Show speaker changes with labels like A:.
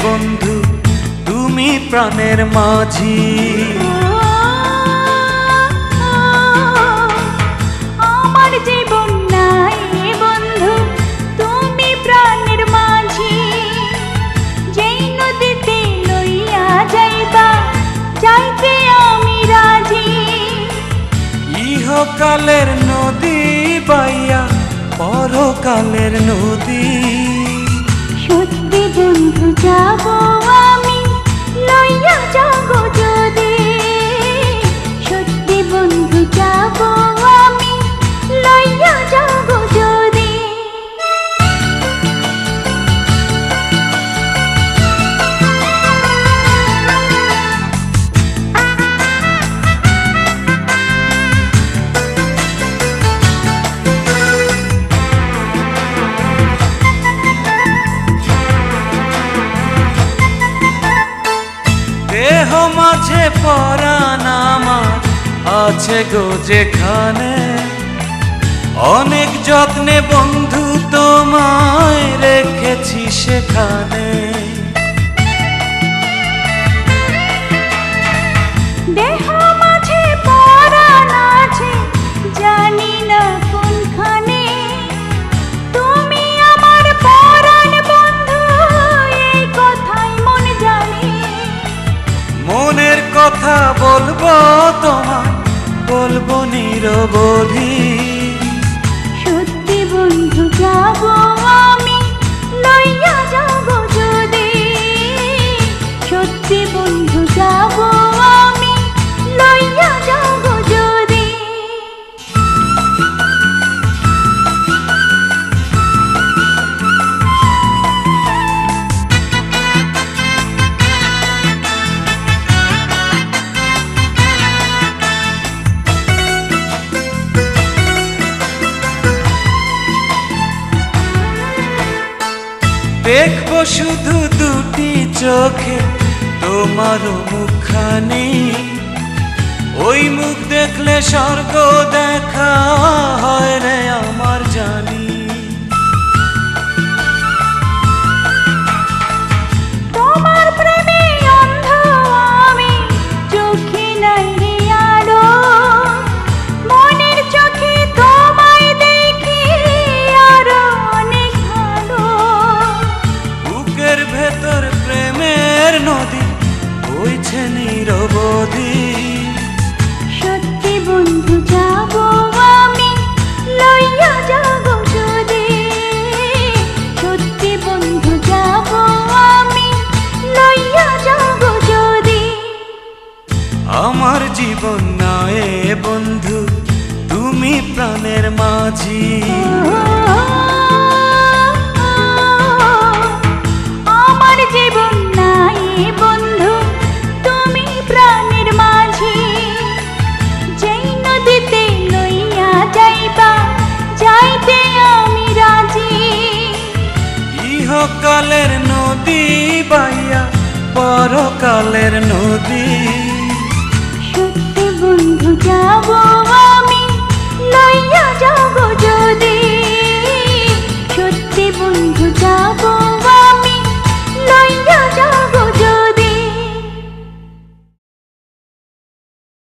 A: বন্ধু তুমি প্রাণের মাঝি।
B: আমার জীবন নাই বন্ধু তুমি প্রাণের মাঝি, যেই নদীতে লইয়া যাইবা যাইতে আমি রাজি।
A: ইহকালের নদী বাইয়া পরকালের নদী।
B: সত্যি বন্ধু যাব আমি লইয়া যাব যদি, সত্যি বন্ধু যাব আমি লইয়া যাব যদি।
A: দেহ মাঝে পরাণ আমার আছে গো যেখানে, অনেক যত্নে বন্ধু তোমায় রেখেছি সেখানে।
B: দেহ মাঝে পরাণ আছে জানি না কোনখানে, তুমি আমার পরাণ বন্ধু এই কথাই মন জানে।
A: মনের কথা বলবো তোমায় বলবো নিরবধি।
B: সত্যি বন্ধু যাব আমি লইয়া যাব যদি, সত্যি বন্ধু যাব আমি লইয়া যাব যদি।
A: দেখবো শুধু দুটি চোখে তোমার মুখখানি, ওই মুখ দেখলে স্বর্গ দেখা হয় রে আমার জানি।
B: তোমার প্রেমে অন্ধ আমি, চোখে নাই রে আলো, মনের চোখে তোমায় দেখি আরো অনেক ভালো।
A: বুকের ভেতর প্রেমের নদী বইছে নিরবধি।
B: সত্যি বন্ধু যাব আমি লইয়া যাব যদি, সত্যি বন্ধু যাব আমি লইয়া যাব যদি।
A: আমার জীবন নয় বন্ধু তুমি প্রাণের মাঝি।
B: আমার জীবন নাই বন্ধু তুমি প্রাণের মাঝি, যেই নদীতে লইয়া যাইবা যাইতে আমি রাজি।
A: ইহকালের নদী বাইয়া পরকালের নদী।
B: সত্যি বন্ধু যাব আমি লইয়া যাব যদি, সত্যি বন্ধু যাব